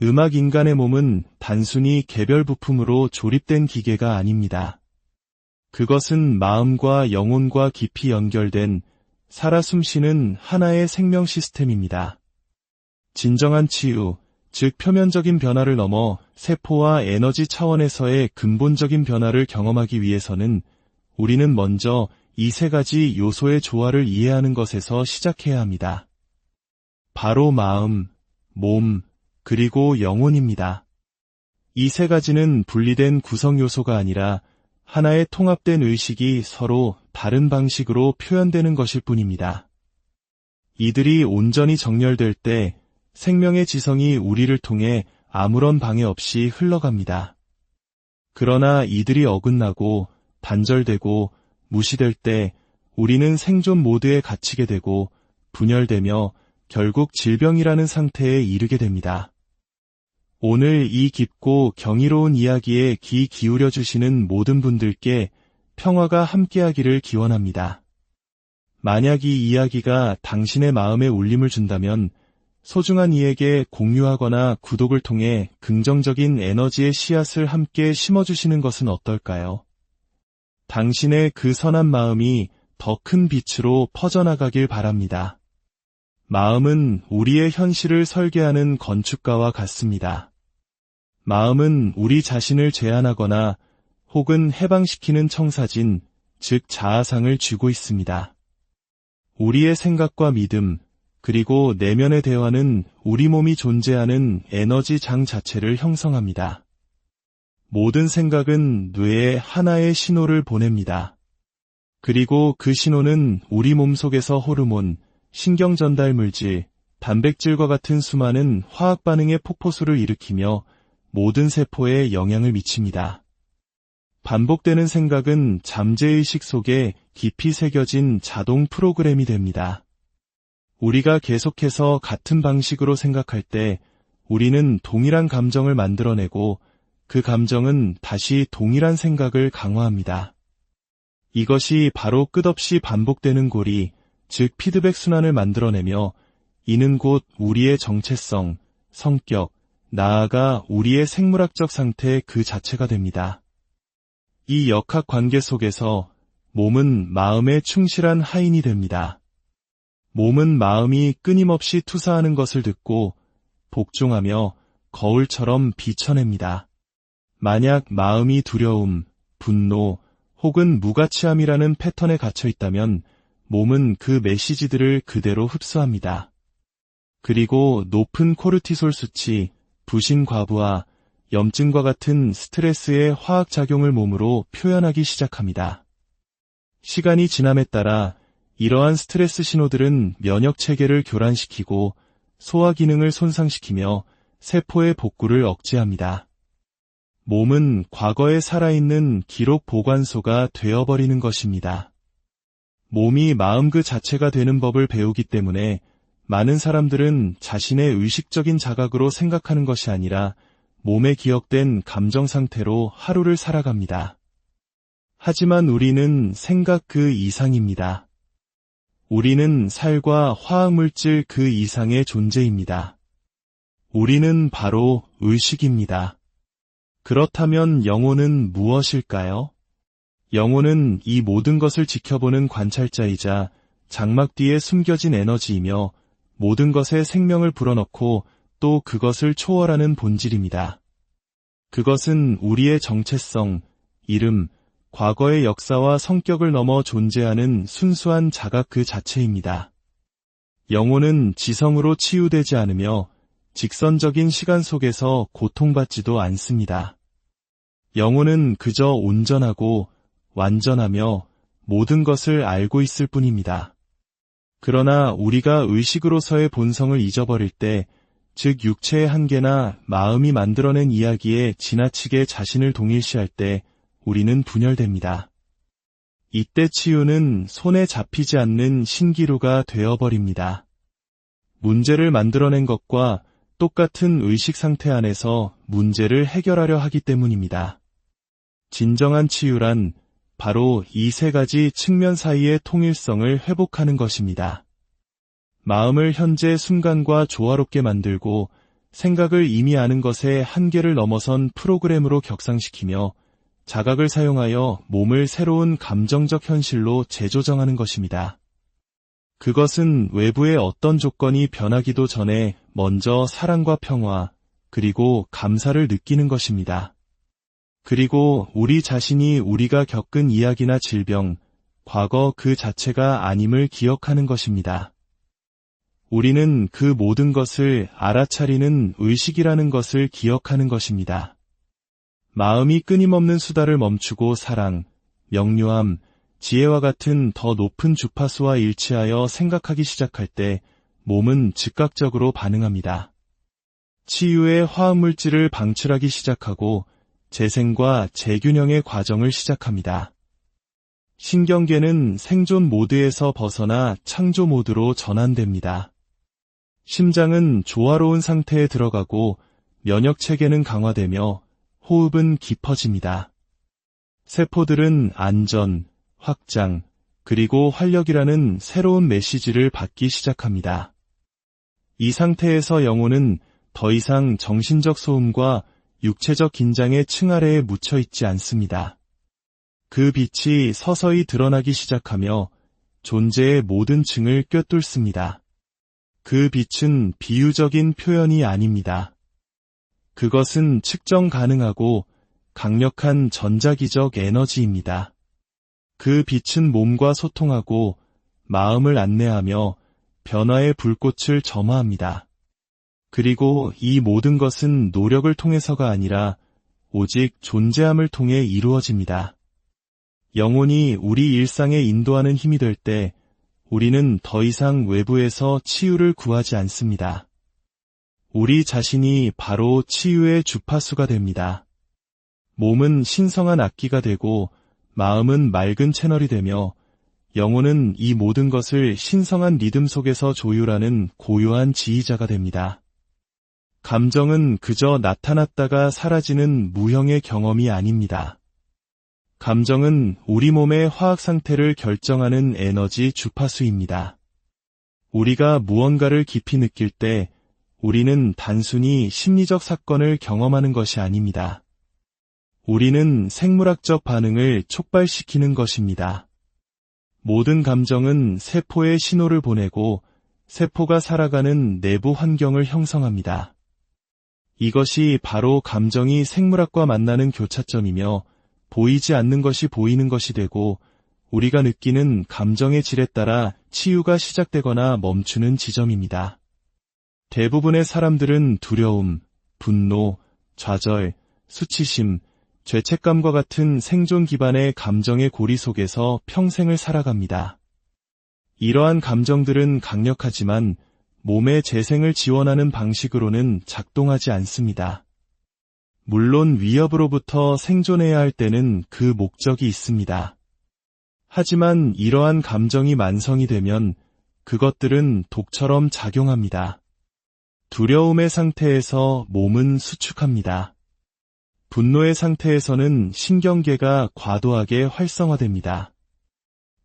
음악 인간의 몸은 단순히 개별 부품으로 조립된 기계가 아닙니다. 그것은 마음과 영혼과 깊이 연결된 살아 숨쉬는 하나의 생명 시스템입니다. 진정한 치유, 즉 표면적인 변화를 넘어 세포와 에너지 차원에서의 근본적인 변화를 경험하기 위해서는 우리는 먼저 이 세 가지 요소의 조화를 이해하는 것에서 시작해야 합니다. 바로 마음, 몸, 그리고 영혼입니다. 이 세 가지는 분리된 구성 요소가 아니라 하나의 통합된 의식이 서로 다른 방식으로 표현되는 것일 뿐입니다. 이들이 온전히 정렬될 때 생명의 지성이 우리를 통해 아무런 방해 없이 흘러갑니다. 그러나 이들이 어긋나고 단절되고 무시될 때 우리는 생존 모드에 갇히게 되고 분열되며 결국 질병이라는 상태에 이르게 됩니다. 오늘 이 깊고 경이로운 이야기에 귀 기울여 주시는 모든 분들께 평화가 함께하기를 기원합니다. 만약 이 이야기가 당신의 마음에 울림을 준다면 소중한 이에게 공유하거나 구독을 통해 긍정적인 에너지의 씨앗을 함께 심어주시는 것은 어떨까요? 당신의 그 선한 마음이 더 큰 빛으로 퍼져나가길 바랍니다. 마음은 우리의 현실을 설계하는 건축가와 같습니다. 마음은 우리 자신을 제한하거나 혹은 해방시키는 청사진, 즉 자아상을 쥐고 있습니다. 우리의 생각과 믿음, 그리고 내면의 대화는 우리 몸이 존재하는 에너지 장 자체를 형성합니다. 모든 생각은 뇌에 하나의 신호를 보냅니다. 그리고 그 신호는 우리 몸속에서 호르몬, 신경 전달 물질, 단백질과 같은 수많은 화학 반응의 폭포수를 일으키며 모든 세포에 영향을 미칩니다. 반복되는 생각은 잠재의식 속에 깊이 새겨진 자동 프로그램이 됩니다. 우리가 계속해서 같은 방식으로 생각할 때 우리는 동일한 감정을 만들어내고 그 감정은 다시 동일한 생각을 강화합니다. 이것이 바로 끝없이 반복되는 고리, 즉 피드백 순환을 만들어내며 이는 곧 우리의 정체성, 성격, 나아가 우리의 생물학적 상태 그 자체가 됩니다. 이 역학 관계 속에서 몸은 마음에 충실한 하인이 됩니다. 몸은 마음이 끊임없이 투사하는 것을 듣고 복종하며 거울처럼 비춰냅니다. 만약 마음이 두려움, 분노 혹은 무가치함이라는 패턴에 갇혀 있다면 몸은 그 메시지들을 그대로 흡수합니다. 그리고 높은 코르티솔 수치, 부신 과부하, 염증과 같은 스트레스의 화학작용을 몸으로 표현하기 시작합니다. 시간이 지남에 따라 이러한 스트레스 신호들은 면역체계를 교란시키고 소화 기능을 손상시키며 세포의 복구를 억제합니다. 몸은 과거에 살아있는 기록 보관소가 되어버리는 것입니다. 몸이 마음 그 자체가 되는 법을 배우기 때문에 많은 사람들은 자신의 의식적인 자각으로 생각하는 것이 아니라 몸에 기억된 감정 상태로 하루를 살아갑니다. 하지만 우리는 생각 그 이상입니다. 우리는 살과 화학물질 그 이상의 존재입니다. 우리는 바로 의식입니다. 그렇다면 영혼은 무엇일까요? 영혼은 이 모든 것을 지켜보는 관찰자이자 장막 뒤에 숨겨진 에너지이며 모든 것에 생명을 불어넣고 또 그것을 초월하는 본질입니다. 그것은 우리의 정체성, 이름, 과거의 역사와 성격을 넘어 존재하는 순수한 자각 그 자체입니다. 영혼은 지성으로 치유되지 않으며 직선적인 시간 속에서 고통받지도 않습니다. 영혼은 그저 온전하고 완전하며 모든 것을 알고 있을 뿐입니다. 그러나 우리가 의식으로서의 본성을 잊어버릴 때, 즉 육체의 한계나 마음이 만들어낸 이야기에 지나치게 자신을 동일시할 때 우리는 분열됩니다. 이때 치유는 손에 잡히지 않는 신기루가 되어버립니다. 문제를 만들어낸 것과 똑같은 의식 상태 안에서 문제를 해결하려 하기 때문입니다. 진정한 치유란 바로 이 세 가지 측면 사이의 통일성을 회복하는 것입니다. 마음을 현재 순간과 조화롭게 만들고 생각을 이미 아는 것의 한계를 넘어선 프로그램으로 격상시키며 자각을 사용하여 몸을 새로운 감정적 현실로 재조정하는 것입니다. 그것은 외부의 어떤 조건이 변하기도 전에 먼저 사랑과 평화, 그리고 감사를 느끼는 것입니다. 그리고 우리 자신이 우리가 겪은 이야기나 질병, 과거 그 자체가 아님을 기억하는 것입니다. 우리는 그 모든 것을 알아차리는 의식이라는 것을 기억하는 것입니다. 마음이 끊임없는 수다를 멈추고 사랑, 명료함, 지혜와 같은 더 높은 주파수와 일치하여 생각하기 시작할 때 몸은 즉각적으로 반응합니다. 치유의 화합물질을 방출하기 시작하고 재생과 재균형의 과정을 시작합니다. 신경계는 생존 모드에서 벗어나 창조 모드로 전환됩니다. 심장은 조화로운 상태에 들어가고 면역체계는 강화되며 호흡은 깊어집니다. 세포들은 안전, 확장, 그리고 활력이라는 새로운 메시지를 받기 시작합니다. 이 상태에서 영혼은 더 이상 정신적 소음과 육체적 긴장의 층 아래에 묻혀 있지 않습니다. 그 빛이 서서히 드러나기 시작하며 존재의 모든 층을 꿰뚫습니다. 그 빛은 비유적인 표현이 아닙니다. 그것은 측정 가능하고 강력한 전자기적 에너지입니다. 그 빛은 몸과 소통하고 마음을 안내하며 변화의 불꽃을 점화합니다. 그리고 이 모든 것은 노력을 통해서가 아니라 오직 존재함을 통해 이루어집니다. 영혼이 우리 일상에 인도하는 힘이 될 때 우리는 더 이상 외부에서 치유를 구하지 않습니다. 우리 자신이 바로 치유의 주파수가 됩니다. 몸은 신성한 악기가 되고 마음은 맑은 채널이 되며 영혼은 이 모든 것을 신성한 리듬 속에서 조율하는 고요한 지휘자가 됩니다. 감정은 그저 나타났다가 사라지는 무형의 경험이 아닙니다. 감정은 우리 몸의 화학 상태를 결정하는 에너지 주파수입니다. 우리가 무언가를 깊이 느낄 때 우리는 단순히 심리적 사건을 경험하는 것이 아닙니다. 우리는 생물학적 반응을 촉발시키는 것입니다. 모든 감정은 세포에 신호를 보내고 세포가 살아가는 내부 환경을 형성합니다. 이것이 바로 감정이 생물학과 만나는 교차점이며 보이지 않는 것이 보이는 것이 되고 우리가 느끼는 감정의 질에 따라 치유가 시작되거나 멈추는 지점입니다. 대부분의 사람들은 두려움, 분노, 좌절, 수치심, 죄책감과 같은 생존 기반의 감정의 고리 속에서 평생을 살아갑니다. 이러한 감정들은 강력하지만 몸의 재생을 지원하는 방식으로는 작동하지 않습니다. 물론 위협으로부터 생존해야 할 때는 그 목적이 있습니다. 하지만 이러한 감정이 만성이 되면 그것들은 독처럼 작용합니다. 두려움의 상태에서 몸은 수축합니다. 분노의 상태에서는 신경계가 과도하게 활성화됩니다.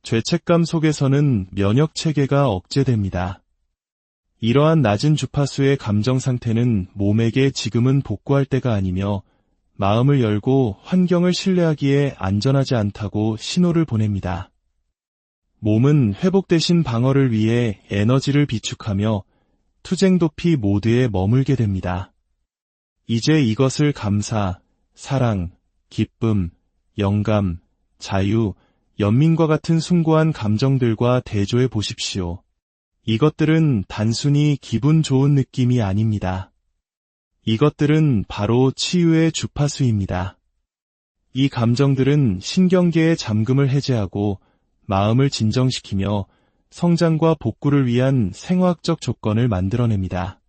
죄책감 속에서는 면역체계가 억제됩니다. 이러한 낮은 주파수의 감정 상태는 몸에게 지금은 복구할 때가 아니며 마음을 열고 환경을 신뢰하기에 안전하지 않다고 신호를 보냅니다. 몸은 회복 대신 방어를 위해 에너지를 비축하며 투쟁 도피 모드에 머물게 됩니다. 이제 이것을 감사, 사랑, 기쁨, 영감, 자유, 연민과 같은 숭고한 감정들과 대조해 보십시오. 이것들은 단순히 기분 좋은 느낌이 아닙니다. 이것들은 바로 치유의 주파수입니다. 이 감정들은 신경계의 잠금을 해제하고 마음을 진정시키며 성장과 복구를 위한 생화학적 조건을 만들어냅니다.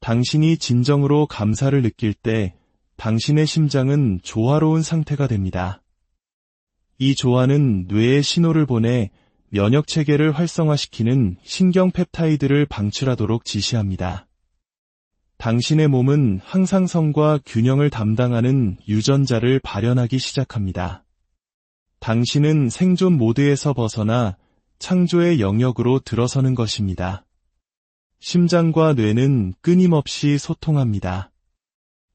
당신이 진정으로 감사를 느낄 때 당신의 심장은 조화로운 상태가 됩니다. 이 조화는 뇌에 신호를 보내 면역체계를 활성화시키는 신경펩타이드를 방출하도록 지시합니다. 당신의 몸은 항상성과 균형을 담당하는 유전자를 발현하기 시작합니다. 당신은 생존 모드에서 벗어나 창조의 영역으로 들어서는 것입니다. 심장과 뇌는 끊임없이 소통합니다.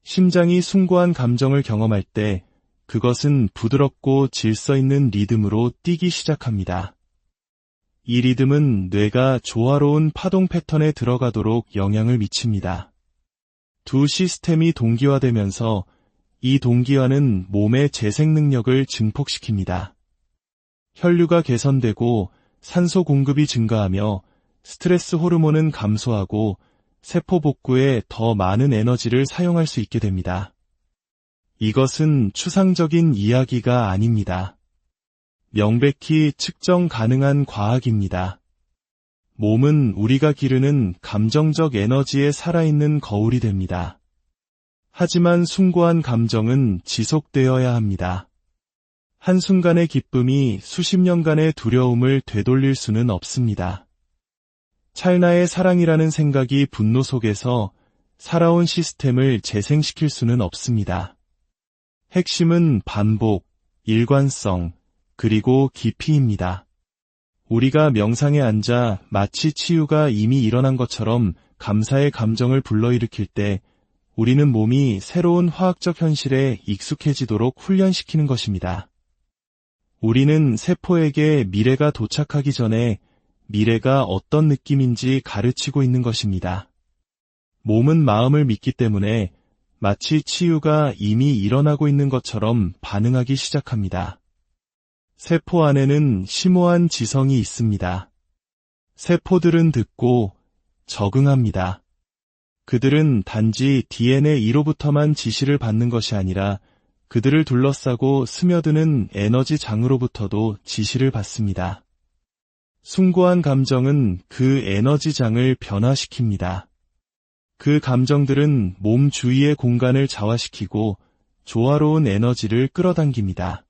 심장이 숭고한 감정을 경험할 때 그것은 부드럽고 질서 있는 리듬으로 뛰기 시작합니다. 이 리듬은 뇌가 조화로운 파동 패턴에 들어가도록 영향을 미칩니다. 두 시스템이 동기화되면서 이 동기화는 몸의 재생 능력을 증폭시킵니다. 혈류가 개선되고 산소 공급이 증가하며 스트레스 호르몬은 감소하고 세포 복구에 더 많은 에너지를 사용할 수 있게 됩니다. 이것은 추상적인 이야기가 아닙니다. 명백히 측정 가능한 과학입니다. 몸은 우리가 기르는 감정적 에너지에 살아있는 거울이 됩니다. 하지만 숭고한 감정은 지속되어야 합니다. 한순간의 기쁨이 수십 년간의 두려움을 되돌릴 수는 없습니다. 찰나의 사랑이라는 생각이 분노 속에서 살아온 시스템을 재생시킬 수는 없습니다. 핵심은 반복, 일관성, 그리고 깊이입니다. 우리가 명상에 앉아 마치 치유가 이미 일어난 것처럼 감사의 감정을 불러일으킬 때 우리는 몸이 새로운 화학적 현실에 익숙해지도록 훈련시키는 것입니다. 우리는 세포에게 미래가 도착하기 전에 미래가 어떤 느낌인지 가르치고 있는 것입니다. 몸은 마음을 믿기 때문에 마치 치유가 이미 일어나고 있는 것처럼 반응하기 시작합니다. 세포 안에는 심오한 지성이 있습니다. 세포들은 듣고 적응합니다. 그들은 단지 DNA1로부터만 지시를 받는 것이 아니라 그들을 둘러싸고 스며드는 에너지 장으로부터도 지시를 받습니다. 숭고한 감정은 그 에너지장을 변화시킵니다. 그 감정들은 몸 주위의 공간을 자화시키고 조화로운 에너지를 끌어당깁니다.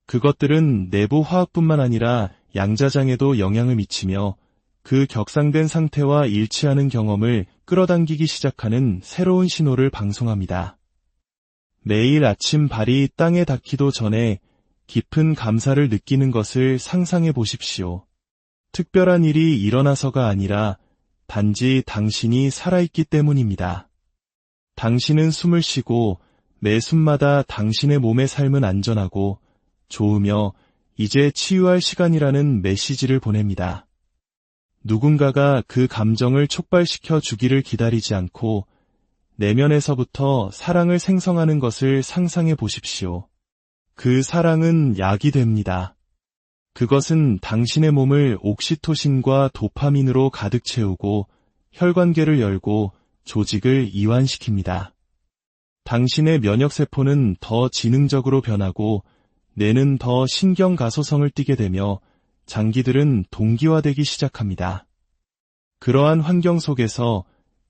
그것들은 내부 화학뿐만 아니라 양자장에도 영향을 미치며 그 격상된 상태와 일치하는 경험을 끌어당기기 시작하는 새로운 신호를 방송합니다. 매일 아침 발이 땅에 닿기도 전에 깊은 감사를 느끼는 것을 상상해 보십시오. 특별한 일이 일어나서가 아니라 단지 당신이 살아있기 때문입니다. 당신은 숨을 쉬고 매 숨마다 당신의 몸의 삶은 안전하고 좋으며 이제 치유할 시간이라는 메시지를 보냅니다. 누군가가 그 감정을 촉발시켜 주기를 기다리지 않고 내면에서부터 사랑을 생성하는 것을 상상해 보십시오. 그 사랑은 약이 됩니다. 그것은 당신의 몸을 옥시토신과 도파민으로 가득 채우고 혈관계를 열고 조직을 이완시킵니다. 당신의 면역세포는 더 지능적으로 변하고 뇌는 더 신경가소성을 띠게 되며 장기들은 동기화되기 시작합니다. 그러한 환경 속에서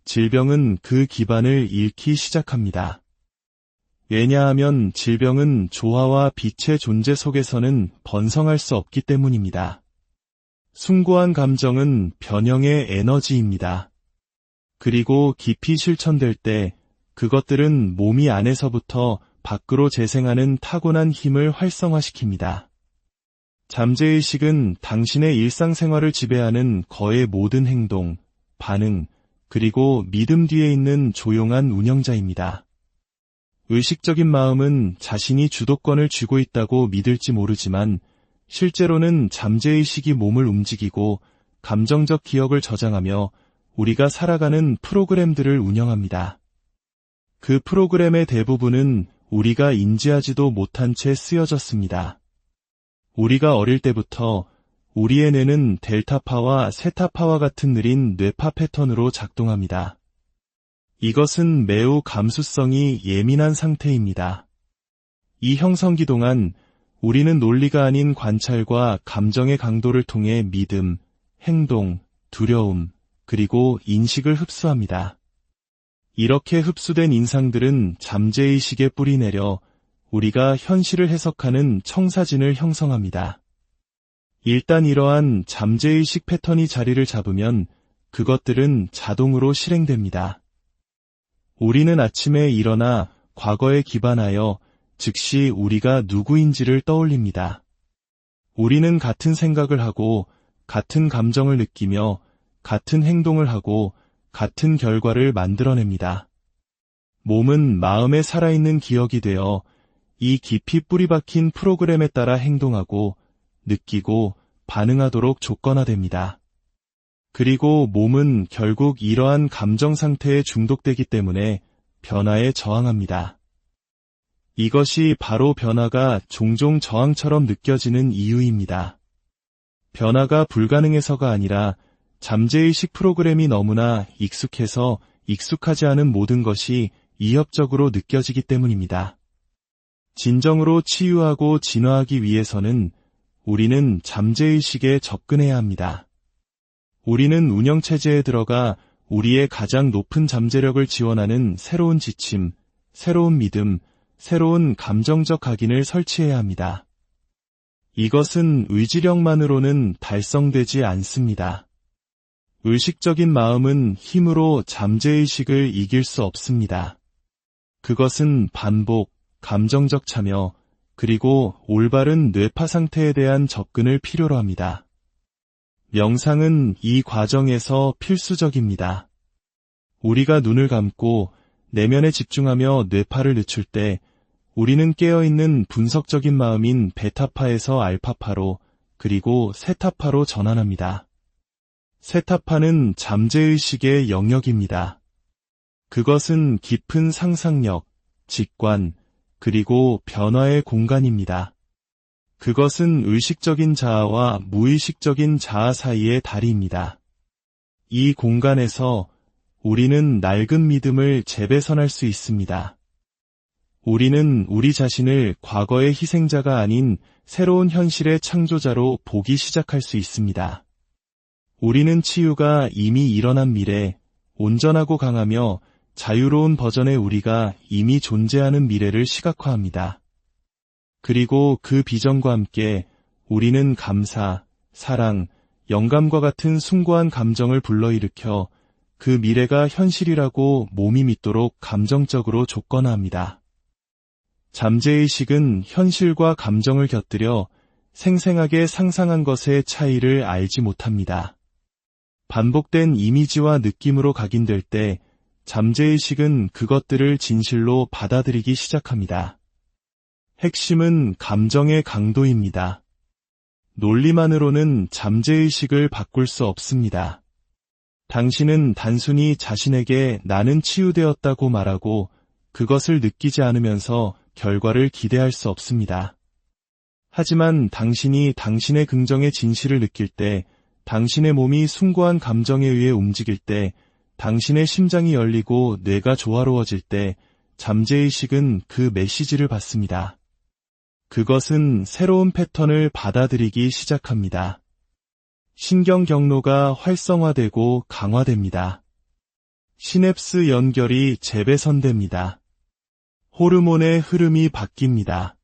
질병은 그 기반을 잃기 시작합니다. 왜냐하면 질병은 조화와 빛의 존재 속에서는 번성할 수 없기 때문입니다. 숭고한 감정은 변형의 에너지입니다. 그리고 깊이 실천될 때 그것들은 몸이 안에서부터 밖으로 재생하는 타고난 힘을 활성화시킵니다. 잠재의식은 당신의 일상생활을 지배하는 거의 모든 행동, 반응, 그리고 믿음 뒤에 있는 조용한 운영자입니다. 의식적인 마음은 자신이 주도권을 쥐고 있다고 믿을지 모르지만 실제로는 잠재의식이 몸을 움직이고 감정적 기억을 저장하며 우리가 살아가는 프로그램들을 운영합니다. 그 프로그램의 대부분은 우리가 인지하지도 못한 채 쓰여졌습니다. 우리가 어릴 때부터 우리의 뇌는 델타파와 세타파와 같은 느린 뇌파 패턴으로 작동합니다. 이것은 매우 감수성이 예민한 상태입니다. 이 형성기 동안 우리는 논리가 아닌 관찰과 감정의 강도를 통해 믿음, 행동, 두려움, 그리고 인식을 흡수합니다. 이렇게 흡수된 인상들은 잠재의식에 뿌리내려 우리가 현실을 해석하는 청사진을 형성합니다. 일단 이러한 잠재의식 패턴이 자리를 잡으면 그것들은 자동으로 실행됩니다. 우리는 아침에 일어나 과거에 기반하여 즉시 우리가 누구인지를 떠올립니다. 우리는 같은 생각을 하고 같은 감정을 느끼며 같은 행동을 하고 같은 결과를 만들어냅니다. 몸은 마음에 살아있는 기억이 되어 이 깊이 뿌리박힌 프로그램에 따라 행동하고 느끼고 반응하도록 조건화됩니다. 그리고 몸은 결국 이러한 감정 상태에 중독되기 때문에 변화에 저항합니다. 이것이 바로 변화가 종종 저항처럼 느껴지는 이유입니다. 변화가 불가능해서가 아니라 잠재의식 프로그램이 너무나 익숙해서 익숙하지 않은 모든 것이 위협적으로 느껴지기 때문입니다. 진정으로 치유하고 진화하기 위해서는 우리는 잠재의식에 접근해야 합니다. 우리는 운영체제에 들어가 우리의 가장 높은 잠재력을 지원하는 새로운 지침, 새로운 믿음, 새로운 감정적 각인을 설치해야 합니다. 이것은 의지력만으로는 달성되지 않습니다. 의식적인 마음은 힘으로 잠재의식을 이길 수 없습니다. 그것은 반복, 감정적 참여, 그리고 올바른 뇌파 상태에 대한 접근을 필요로 합니다. 명상은 이 과정에서 필수적입니다. 우리가 눈을 감고 내면에 집중하며 뇌파를 늦출 때 우리는 깨어있는 분석적인 마음인 베타파에서 알파파로 그리고 세타파로 전환합니다. 세타파는 잠재의식의 영역입니다. 그것은 깊은 상상력, 직관, 그리고 변화의 공간입니다. 그것은 의식적인 자아와 무의식적인 자아 사이의 다리입니다. 이 공간에서 우리는 낡은 믿음을 재배선할 수 있습니다. 우리는 우리 자신을 과거의 희생자가 아닌 새로운 현실의 창조자로 보기 시작할 수 있습니다. 우리는 치유가 이미 일어난 미래, 온전하고 강하며 자유로운 버전의 우리가 이미 존재하는 미래를 시각화합니다. 그리고 그 비전과 함께 우리는 감사, 사랑, 영감과 같은 숭고한 감정을 불러일으켜 그 미래가 현실이라고 몸이 믿도록 감정적으로 조건화합니다. 잠재의식은 현실과 감정을 곁들여 생생하게 상상한 것의 차이를 알지 못합니다. 반복된 이미지와 느낌으로 각인될 때 잠재의식은 그것들을 진실로 받아들이기 시작합니다. 핵심은 감정의 강도입니다. 논리만으로는 잠재의식을 바꿀 수 없습니다. 당신은 단순히 자신에게 나는 치유되었다고 말하고 그것을 느끼지 않으면서 결과를 기대할 수 없습니다. 하지만 당신이 당신의 긍정의 진실을 느낄 때, 당신의 몸이 숭고한 감정에 의해 움직일 때, 당신의 심장이 열리고 뇌가 조화로워질 때 잠재의식은 그 메시지를 받습니다. 그것은 새로운 패턴을 받아들이기 시작합니다. 신경 경로가 활성화되고 강화됩니다. 시냅스 연결이 재배선됩니다. 호르몬의 흐름이 바뀝니다.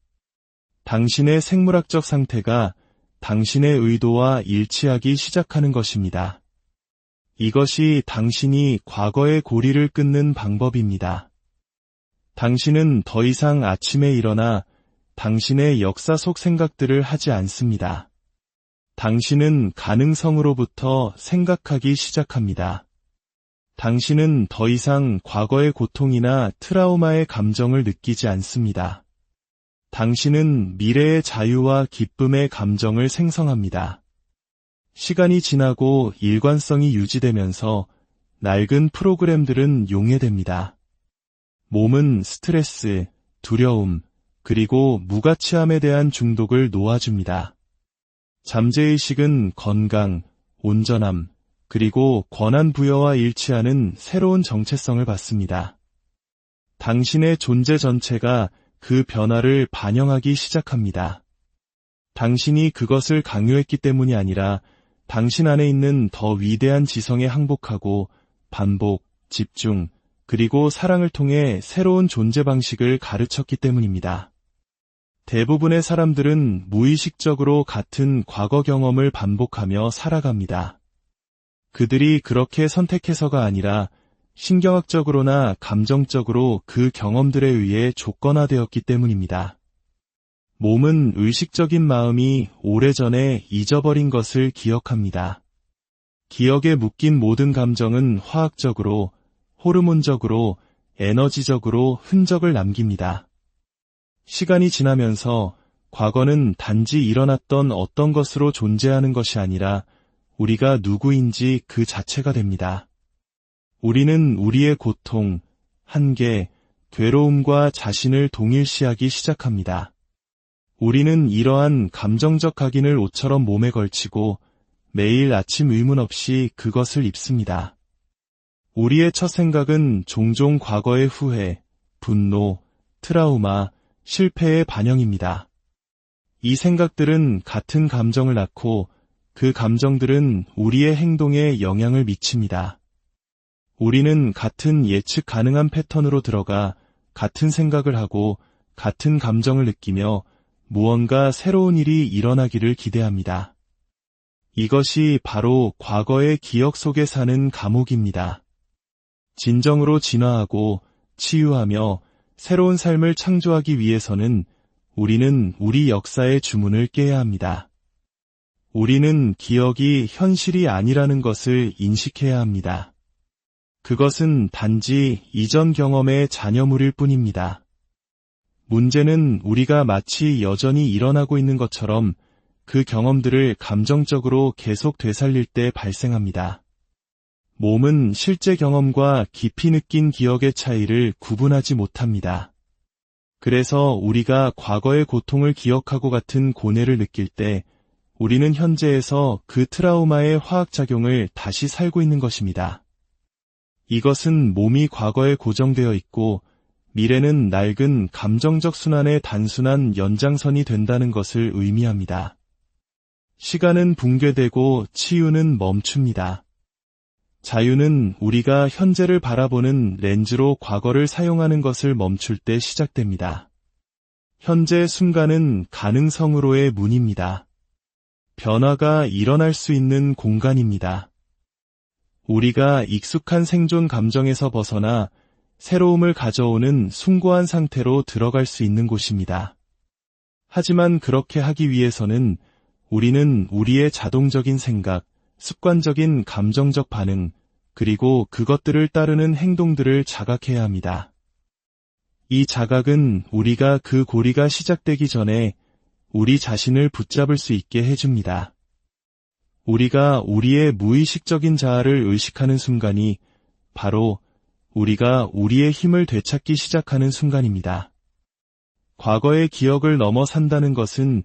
당신의 생물학적 상태가 당신의 의도와 일치하기 시작하는 것입니다. 이것이 당신이 과거의 고리를 끊는 방법입니다. 당신은 더 이상 아침에 일어나 당신의 역사 속 생각들을 하지 않습니다. 당신은 가능성으로부터 생각하기 시작합니다. 당신은 더 이상 과거의 고통이나 트라우마의 감정을 느끼지 않습니다. 당신은 미래의 자유와 기쁨의 감정을 생성합니다. 시간이 지나고 일관성이 유지되면서 낡은 프로그램들은 용해됩니다. 몸은 스트레스, 두려움, 그리고 무가치함에 대한 중독을 놓아줍니다. 잠재의식은 건강, 온전함, 그리고 권한 부여와 일치하는 새로운 정체성을 받습니다. 당신의 존재 전체가 그 변화를 반영하기 시작합니다. 당신이 그것을 강요했기 때문이 아니라 당신 안에 있는 더 위대한 지성에 항복하고 반복, 집중, 그리고 사랑을 통해 새로운 존재 방식을 가르쳤기 때문입니다. 대부분의 사람들은 무의식적으로 같은 과거 경험을 반복하며 살아갑니다. 그들이 그렇게 선택해서가 아니라 신경학적으로나 감정적으로 그 경험들에 의해 조건화되었기 때문입니다. 몸은 의식적인 마음이 오래전에 잊어버린 것을 기억합니다. 기억에 묶인 모든 감정은 화학적으로, 호르몬적으로, 에너지적으로 흔적을 남깁니다. 시간이 지나면서 과거는 단지 일어났던 어떤 것으로 존재하는 것이 아니라 우리가 누구인지 그 자체가 됩니다. 우리는 우리의 고통, 한계, 괴로움과 자신을 동일시하기 시작합니다. 우리는 이러한 감정적 각인을 옷처럼 몸에 걸치고 매일 아침 의문 없이 그것을 입습니다. 우리의 첫 생각은 종종 과거의 후회, 분노, 트라우마, 실패의 반영입니다. 이 생각들은 같은 감정을 낳고 그 감정들은 우리의 행동에 영향을 미칩니다. 우리는 같은 예측 가능한 패턴으로 들어가 같은 생각을 하고 같은 감정을 느끼며 무언가 새로운 일이 일어나기를 기대합니다. 이것이 바로 과거의 기억 속에 사는 감옥입니다. 진정으로 진화하고 치유하며 새로운 삶을 창조하기 위해서는 우리는 우리 역사의 주문을 깨야 합니다. 우리는 기억이 현실이 아니라는 것을 인식해야 합니다. 그것은 단지 이전 경험의 잔여물일 뿐입니다. 문제는 우리가 마치 여전히 일어나고 있는 것처럼 그 경험들을 감정적으로 계속 되살릴 때 발생합니다. 몸은 실제 경험과 깊이 느낀 기억의 차이를 구분하지 못합니다. 그래서 우리가 과거의 고통을 기억하고 같은 고뇌를 느낄 때 우리는 현재에서 그 트라우마의 화학작용을 다시 살고 있는 것입니다. 이것은 몸이 과거에 고정되어 있고 미래는 낡은 감정적 순환의 단순한 연장선이 된다는 것을 의미합니다. 시간은 붕괴되고 치유는 멈춥니다. 자유는 우리가 현재를 바라보는 렌즈로 과거를 사용하는 것을 멈출 때 시작됩니다. 현재 순간은 가능성으로의 문입니다. 변화가 일어날 수 있는 공간입니다. 우리가 익숙한 생존 감정에서 벗어나 새로움을 가져오는 숭고한 상태로 들어갈 수 있는 곳입니다. 하지만 그렇게 하기 위해서는 우리는 우리의 자동적인 생각, 습관적인 감정적 반응, 그리고 그것들을 따르는 행동들을 자각해야 합니다. 이 자각은 우리가 그 고리가 시작되기 전에 우리 자신을 붙잡을 수 있게 해줍니다. 우리가 우리의 무의식적인 자아를 의식하는 순간이 바로 우리가 우리의 힘을 되찾기 시작하는 순간입니다. 과거의 기억을 넘어 산다는 것은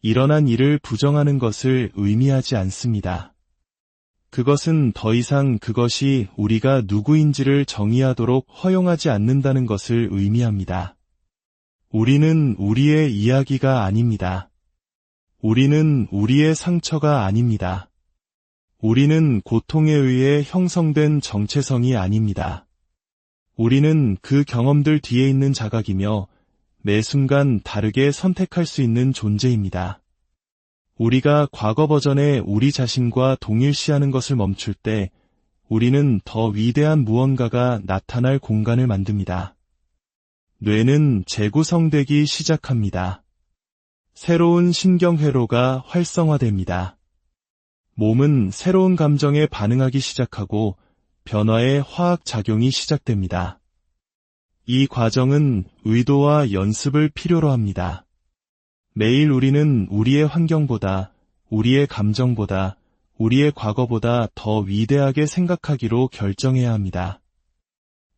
일어난 일을 부정하는 것을 의미하지 않습니다. 그것은 더 이상 그것이 우리가 누구인지를 정의하도록 허용하지 않는다는 것을 의미합니다. 우리는 우리의 이야기가 아닙니다. 우리는 우리의 상처가 아닙니다. 우리는 고통에 의해 형성된 정체성이 아닙니다. 우리는 그 경험들 뒤에 있는 자각이며 매 순간 다르게 선택할 수 있는 존재입니다. 우리가 과거 버전의 우리 자신과 동일시하는 것을 멈출 때 우리는 더 위대한 무언가가 나타날 공간을 만듭니다. 뇌는 재구성되기 시작합니다. 새로운 신경회로가 활성화됩니다. 몸은 새로운 감정에 반응하기 시작하고 변화의 화학작용이 시작됩니다. 이 과정은 의도와 연습을 필요로 합니다. 매일 우리는 우리의 환경보다, 우리의 감정보다, 우리의 과거보다 더 위대하게 생각하기로 결정해야 합니다.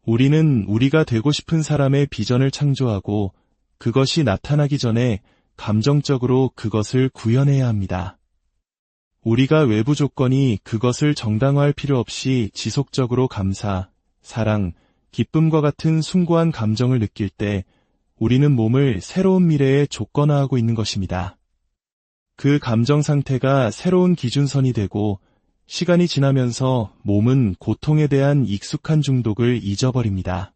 우리는 우리가 되고 싶은 사람의 비전을 창조하고 그것이 나타나기 전에 감정적으로 그것을 구현해야 합니다. 우리가 외부 조건이 그것을 정당화할 필요 없이 지속적으로 감사, 사랑, 기쁨과 같은 숭고한 감정을 느낄 때 우리는 몸을 새로운 미래에 조건화하고 있는 것입니다. 그 감정 상태가 새로운 기준선이 되고 시간이 지나면서 몸은 고통에 대한 익숙한 중독을 잊어버립니다.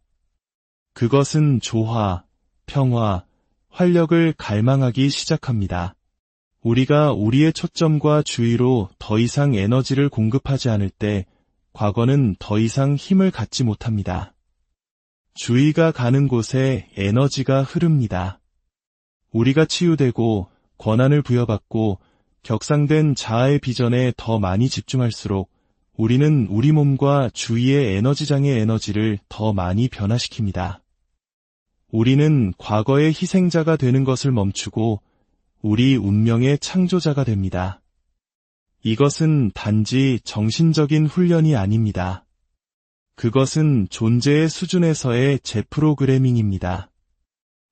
그것은 조화, 평화, 활력을 갈망하기 시작합니다. 우리가 우리의 초점과 주의로 더 이상 에너지를 공급하지 않을 때 과거는 더 이상 힘을 갖지 못합니다. 주의가 가는 곳에 에너지가 흐릅니다. 우리가 치유되고 권한을 부여받고 격상된 자아의 비전에 더 많이 집중할수록 우리는 우리 몸과 주위의 에너지장의 에너지를 더 많이 변화시킵니다. 우리는 과거의 희생자가 되는 것을 멈추고 우리 운명의 창조자가 됩니다. 이것은 단지 정신적인 훈련이 아닙니다. 그것은 존재의 수준에서의 재프로그래밍입니다.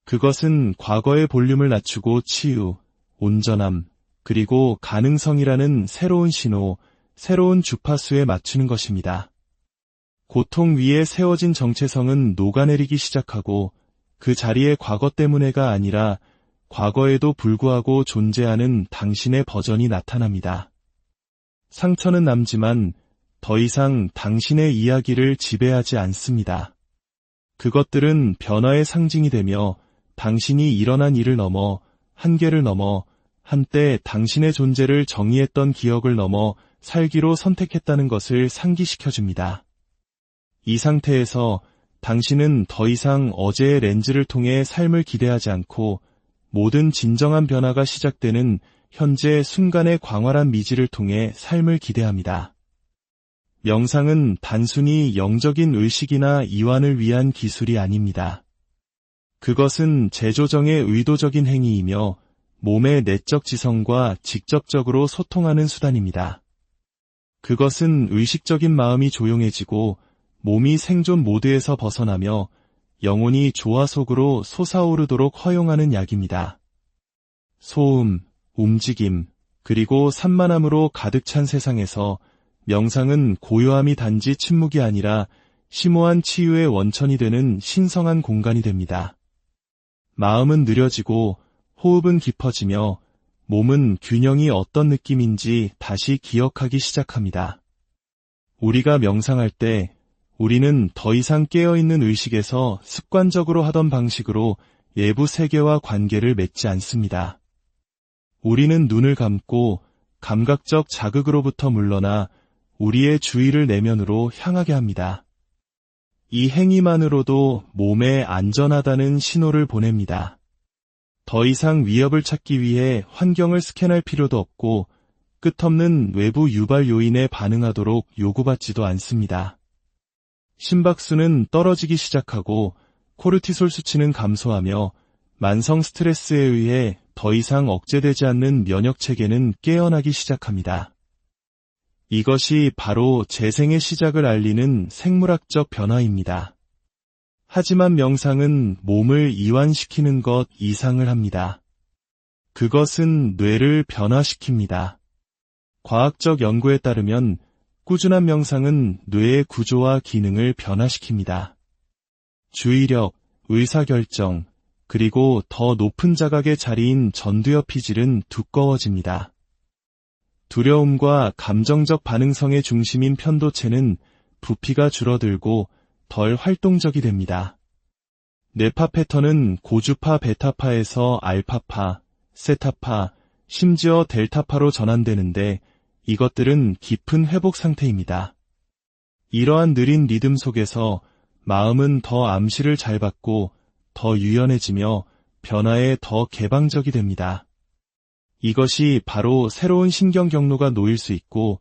그것은 과거의 볼륨을 낮추고 치유, 온전함, 그리고 가능성이라는 새로운 신호, 새로운 주파수에 맞추는 것입니다. 고통 위에 세워진 정체성은 녹아내리기 시작하고 그 자리에 과거 때문에가 아니라 과거에도 불구하고 존재하는 당신의 버전이 나타납니다. 상처는 남지만 더 이상 당신의 이야기를 지배하지 않습니다. 그것들은 변화의 상징이 되며 당신이 일어난 일을 넘어, 한계를 넘어, 한때 당신의 존재를 정의했던 기억을 넘어 살기로 선택했다는 것을 상기시켜줍니다. 이 상태에서 당신은 더 이상 어제의 렌즈를 통해 삶을 기대하지 않고 모든 진정한 변화가 시작되는 현재 순간의 광활한 미지를 통해 삶을 기대합니다. 명상은 단순히 영적인 의식이나 이완을 위한 기술이 아닙니다. 그것은 재조정의 의도적인 행위이며 몸의 내적 지성과 직접적으로 소통하는 수단입니다. 그것은 의식적인 마음이 조용해지고 몸이 생존 모드에서 벗어나며 영혼이 조화 속으로 솟아오르도록 허용하는 약입니다. 소음, 움직임, 그리고 산만함으로 가득 찬 세상에서 명상은 고요함이 단지 침묵이 아니라 심오한 치유의 원천이 되는 신성한 공간이 됩니다. 마음은 느려지고 호흡은 깊어지며 몸은 균형이 어떤 느낌인지 다시 기억하기 시작합니다. 우리가 명상할 때 우리는 더 이상 깨어있는 의식에서 습관적으로 하던 방식으로 외부 세계와 관계를 맺지 않습니다. 우리는 눈을 감고 감각적 자극으로부터 물러나 우리의 주의를 내면으로 향하게 합니다. 이 행위만으로도 몸에 안전하다는 신호를 보냅니다. 더 이상 위협을 찾기 위해 환경을 스캔할 필요도 없고 끝없는 외부 유발 요인에 반응하도록 요구받지도 않습니다. 심박수는 떨어지기 시작하고 코르티솔 수치는 감소하며 만성 스트레스에 의해 더 이상 억제되지 않는 면역체계는 깨어나기 시작합니다. 이것이 바로 재생의 시작을 알리는 생물학적 변화입니다. 하지만 명상은 몸을 이완시키는 것 이상을 합니다. 그것은 뇌를 변화시킵니다. 과학적 연구에 따르면 꾸준한 명상은 뇌의 구조와 기능을 변화시킵니다. 주의력, 의사결정, 그리고 더 높은 자각의 자리인 전두엽 피질은 두꺼워집니다. 두려움과 감정적 반응성의 중심인 편도체는 부피가 줄어들고 덜 활동적이 됩니다. 뇌파 패턴은 고주파 베타파에서 알파파, 세타파, 심지어 델타파로 전환되는데 이것들은 깊은 회복 상태입니다. 이러한 느린 리듬 속에서 마음은 더 암시를 잘 받고 더 유연해지며 변화에 더 개방적이 됩니다. 이것이 바로 새로운 신경 경로가 놓일 수 있고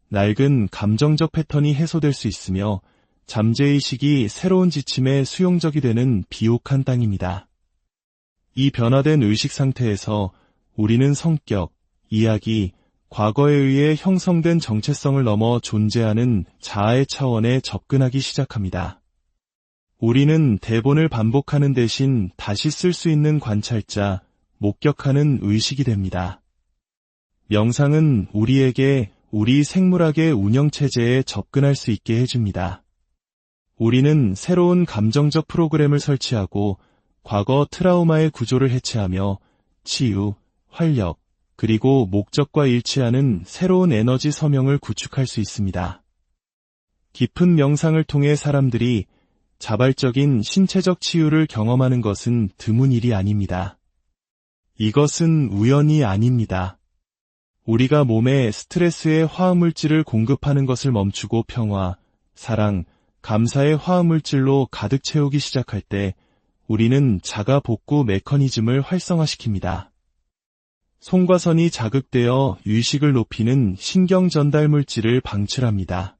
낡은 감정적 패턴이 해소될 수 있으며 잠재의식이 새로운 지침에 수용적이 되는 비옥한 땅입니다. 이 변화된 의식 상태에서 우리는 성격, 이야기, 과거에 의해 형성된 정체성을 넘어 존재하는 자아의 차원에 접근하기 시작합니다. 우리는 대본을 반복하는 대신 다시 쓸 수 있는 관찰자, 목격하는 의식이 됩니다. 명상은 우리에게 우리 생물학의 운영체제에 접근할 수 있게 해줍니다. 우리는 새로운 감정적 프로그램을 설치하고 과거 트라우마의 구조를 해체하며 치유, 활력, 그리고 목적과 일치하는 새로운 에너지 서명을 구축할 수 있습니다. 깊은 명상을 통해 사람들이 자발적인 신체적 치유를 경험하는 것은 드문 일이 아닙니다. 이것은 우연이 아닙니다. 우리가 몸에 스트레스의 화학물질을 공급하는 것을 멈추고 평화, 사랑, 감사의 화학물질로 가득 채우기 시작할 때 우리는 자가 복구 메커니즘을 활성화시킵니다. 송과선이 자극되어 의식을 높이는 신경 전달 물질을 방출합니다.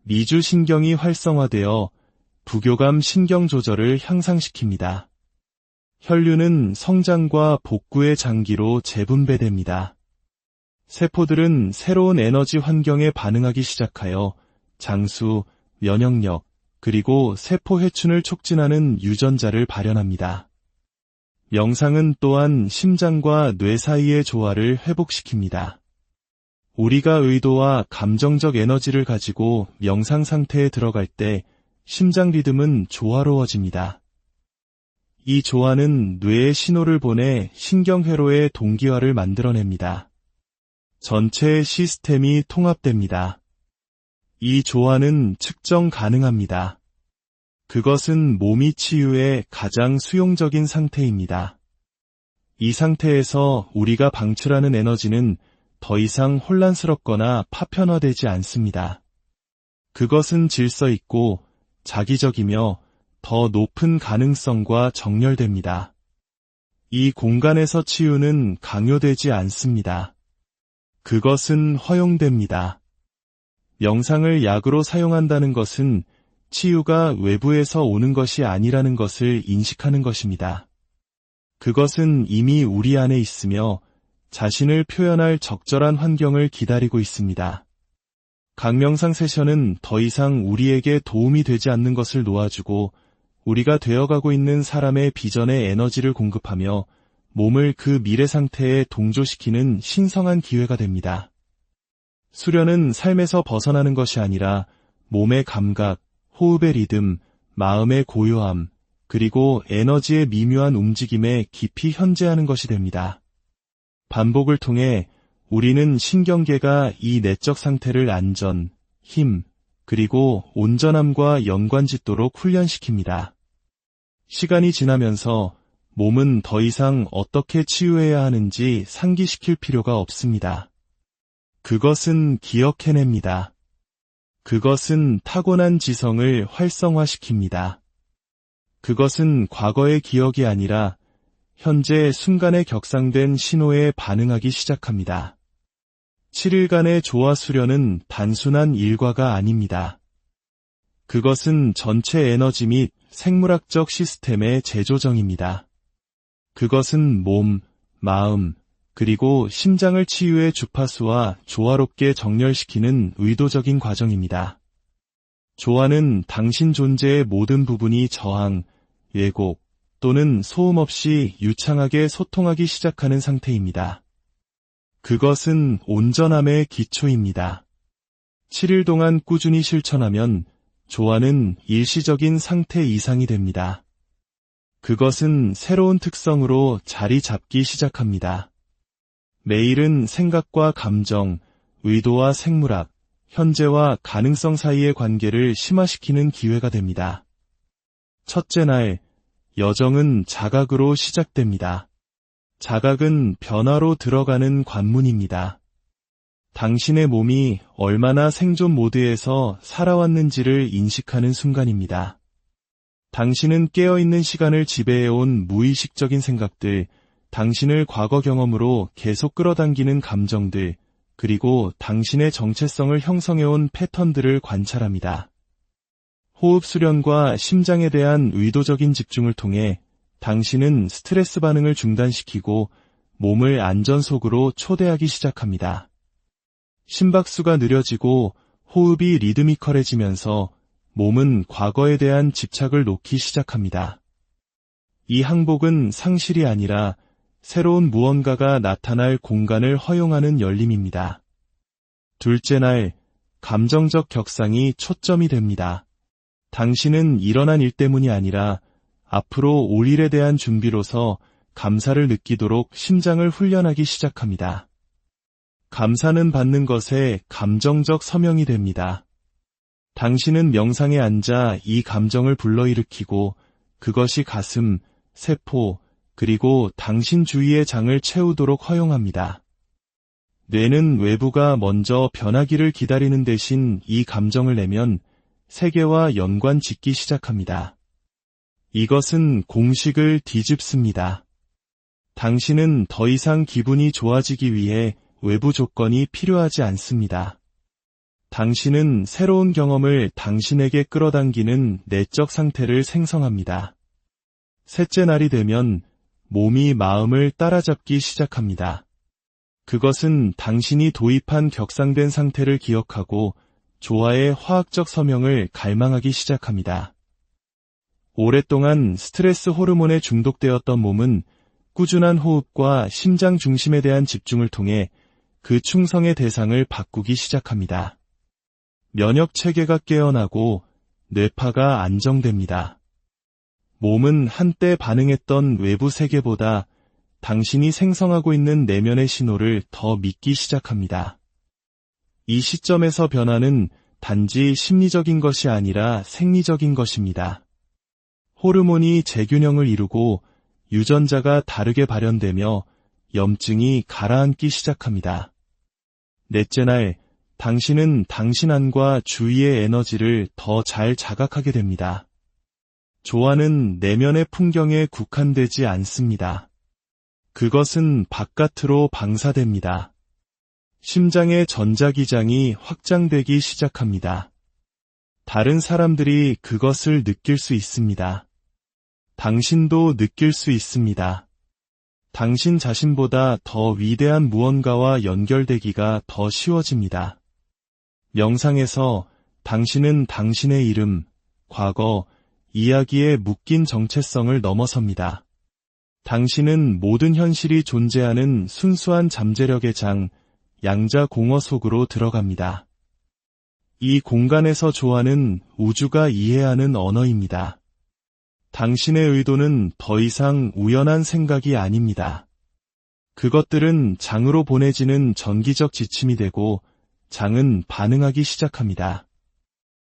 미주신경이 활성화되어 부교감 신경 조절을 향상시킵니다. 혈류는 성장과 복구의 장기로 재분배됩니다. 세포들은 새로운 에너지 환경에 반응하기 시작하여 장수, 면역력, 그리고 세포 회춘을 촉진하는 유전자를 발현합니다. 명상은 또한 심장과 뇌 사이의 조화를 회복시킵니다. 우리가 의도와 감정적 에너지를 가지고 명상 상태에 들어갈 때 심장 리듬은 조화로워집니다. 이 조화는 뇌에 신호를 보내 신경회로의 동기화를 만들어냅니다. 전체의 시스템이 통합됩니다. 이 조화는 측정 가능합니다. 그것은 몸이 치유의 가장 수용적인 상태입니다. 이 상태에서 우리가 방출하는 에너지는 더 이상 혼란스럽거나 파편화되지 않습니다. 그것은 질서 있고 자기적이며 더 높은 가능성과 정렬됩니다. 이 공간에서 치유는 강요되지 않습니다. 그것은 허용됩니다. 명상을 약으로 사용한다는 것은 치유가 외부에서 오는 것이 아니라는 것을 인식하는 것입니다. 그것은 이미 우리 안에 있으며 자신을 표현할 적절한 환경을 기다리고 있습니다. 강명상 세션은 더 이상 우리에게 도움이 되지 않는 것을 놓아주고 우리가 되어가고 있는 사람의 비전에 에너지를 공급하며 몸을 그 미래 상태에 동조시키는 신성한 기회가 됩니다. 수련은 삶에서 벗어나는 것이 아니라 몸의 감각, 호흡의 리듬, 마음의 고요함, 그리고 에너지의 미묘한 움직임에 깊이 현재하는 것이 됩니다. 반복을 통해 우리는 신경계가 이 내적 상태를 안전, 힘, 그리고 온전함과 연관짓도록 훈련시킵니다. 시간이 지나면서 몸은 더 이상 어떻게 치유해야 하는지 상기시킬 필요가 없습니다. 그것은 기억해냅니다. 그것은 타고난 지성을 활성화시킵니다. 그것은 과거의 기억이 아니라 현재 순간에 격상된 신호에 반응하기 시작합니다. 7일간의 조화 수련은 단순한 일과가 아닙니다. 그것은 전체 에너지 및 생물학적 시스템의 재조정입니다. 그것은 몸, 마음, 그리고 심장을 치유의 주파수와 조화롭게 정렬시키는 의도적인 과정입니다. 조화는 당신 존재의 모든 부분이 저항, 왜곡 또는 소음 없이 유창하게 소통하기 시작하는 상태입니다. 그것은 온전함의 기초입니다. 7일 동안 꾸준히 실천하면 조화는 일시적인 상태 이상이 됩니다. 그것은 새로운 특성으로 자리 잡기 시작합니다. 매일은 생각과 감정, 의도와 생물학, 현재와 가능성 사이의 관계를 심화시키는 기회가 됩니다. 첫째 날, 여정은 자각으로 시작됩니다. 자각은 변화로 들어가는 관문입니다. 당신의 몸이 얼마나 생존 모드에서 살아왔는지를 인식하는 순간입니다. 당신은 깨어있는 시간을 지배해온 무의식적인 생각들, 당신을 과거 경험으로 계속 끌어당기는 감정들, 그리고 당신의 정체성을 형성해온 패턴들을 관찰합니다. 호흡 수련과 심장에 대한 의도적인 집중을 통해 당신은 스트레스 반응을 중단시키고 몸을 안전 속으로 초대하기 시작합니다. 심박수가 느려지고 호흡이 리드미컬해지면서 몸은 과거에 대한 집착을 놓기 시작합니다. 이 항복은 상실이 아니라 새로운 무언가가 나타날 공간을 허용하는 열림입니다. 둘째 날, 감정적 격상이 초점이 됩니다. 당신은 일어난 일 때문이 아니라 앞으로 올 일에 대한 준비로서 감사를 느끼도록 심장을 훈련하기 시작합니다. 감사는 받는 것에 감정적 서명이 됩니다. 당신은 명상에 앉아 이 감정을 불러일으키고 그것이 가슴, 세포, 그리고 당신 주위의 장을 채우도록 허용합니다. 뇌는 외부가 먼저 변하기를 기다리는 대신 이 감정을 내면 세계와 연관 짓기 시작합니다. 이것은 공식을 뒤집습니다. 당신은 더 이상 기분이 좋아지기 위해 외부 조건이 필요하지 않습니다. 당신은 새로운 경험을 당신에게 끌어당기는 내적 상태를 생성합니다. 셋째 날이 되면 몸이 마음을 따라잡기 시작합니다. 그것은 당신이 도입한 격상된 상태를 기억하고 조화의 화학적 서명을 갈망하기 시작합니다. 오랫동안 스트레스 호르몬에 중독되었던 몸은 꾸준한 호흡과 심장 중심에 대한 집중을 통해 그 충성의 대상을 바꾸기 시작합니다. 면역 체계가 깨어나고 뇌파가 안정됩니다. 몸은 한때 반응했던 외부 세계보다 당신이 생성하고 있는 내면의 신호를 더 믿기 시작합니다. 이 시점에서 변화는 단지 심리적인 것이 아니라 생리적인 것입니다. 호르몬이 재균형을 이루고 유전자가 다르게 발현되며 염증이 가라앉기 시작합니다. 넷째 날, 당신은 당신 안과 주위의 에너지를 더 잘 자각하게 됩니다. 조화는 내면의 풍경에 국한되지 않습니다. 그것은 바깥으로 방사됩니다. 심장의 전자기장이 확장되기 시작합니다. 다른 사람들이 그것을 느낄 수 있습니다. 당신도 느낄 수 있습니다. 당신 자신보다 더 위대한 무언가와 연결되기가 더 쉬워집니다. 명상에서 당신은 당신의 이름, 과거, 이야기에 묶인 정체성을 넘어섭니다. 당신은 모든 현실이 존재하는 순수한 잠재력의 장, 양자공어 속으로 들어갑니다. 이 공간에서 조화는 우주가 이해하는 언어입니다. 당신의 의도는 더 이상 우연한 생각이 아닙니다. 그것들은 장으로 보내지는 전기적 지침이 되고 장은 반응하기 시작합니다.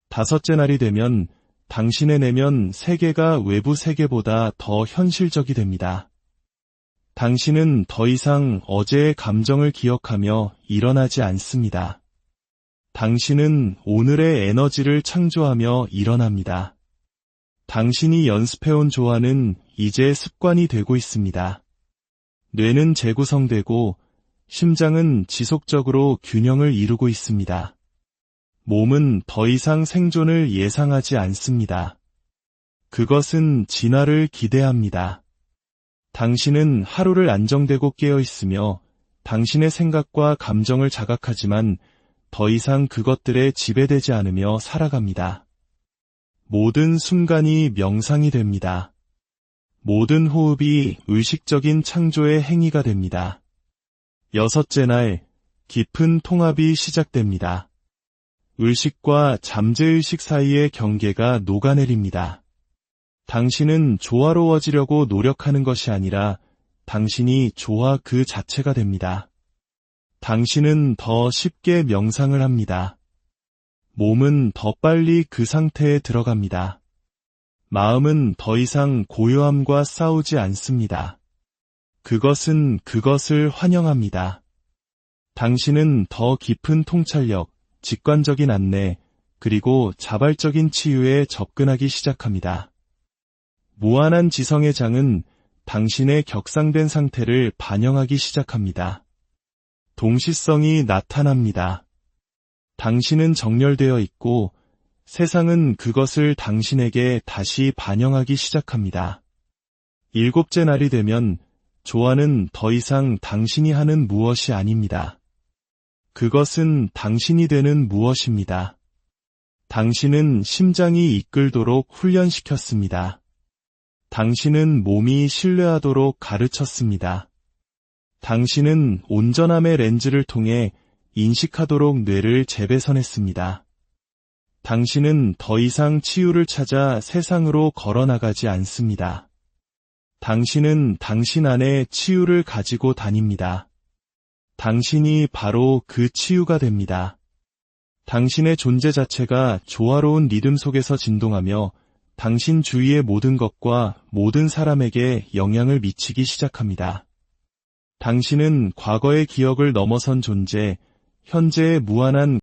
다섯째 날이 되면 당신의 내면 세계가 외부 세계보다 더 현실적이 됩니다. 당신은 더 이상 어제의 감정을 기억하며 일어나지 않습니다. 당신은 오늘의 에너지를 창조하며 일어납니다. 당신이 연습해온 조화는 이제 습관이 되고 있습니다. 뇌는 재구성되고 심장은 지속적으로 균형을 이루고 있습니다. 몸은 더 이상 생존을 예상하지 않습니다. 그것은 진화를 기대합니다. 당신은 하루를 안정되고 깨어 있으며 당신의 생각과 감정을 자각하지만 더 이상 그것들에 지배되지 않으며 살아갑니다. 모든 순간이 명상이 됩니다. 모든 호흡이 의식적인 창조의 행위가 됩니다. 여섯째 날, 깊은 통합이 시작됩니다. 의식과 잠재의식 사이의 경계가 녹아내립니다. 당신은 조화로워지려고 노력하는 것이 아니라 당신이 조화 그 자체가 됩니다. 당신은 더 쉽게 명상을 합니다. 몸은 더 빨리 그 상태에 들어갑니다. 마음은 더 이상 고요함과 싸우지 않습니다. 그것은 그것을 환영합니다. 당신은 더 깊은 통찰력, 직관적인 안내, 그리고 자발적인 치유에 접근하기 시작합니다. 무한한 지성의 장은 당신의 격상된 상태를 반영하기 시작합니다. 동시성이 나타납니다. 당신은 정렬되어 있고 세상은 그것을 당신에게 다시 반영하기 시작합니다. 일곱째 날이 되면 조화는 더 이상 당신이 하는 무엇이 아닙니다. 그것은 당신이 되는 무엇입니다. 당신은 심장이 이끌도록 훈련시켰습니다. 당신은 몸이 신뢰하도록 가르쳤습니다. 당신은 온전함의 렌즈를 통해 인식하도록 뇌를 재배선했습니다. 당신은 더 이상 치유를 찾아 세상으로 걸어나가지 않습니다. 당신은 당신 안에 치유를 가지고 다닙니다. 당신이 바로 그 치유가 됩니다. 당신의 존재 자체가 조화로운 리듬 속에서 진동하며 당신 주위의 모든 것과 모든 사람에게 영향을 미치기 시작합니다. 당신은 과거의 기억을 넘어선 존재, 현재의 무한한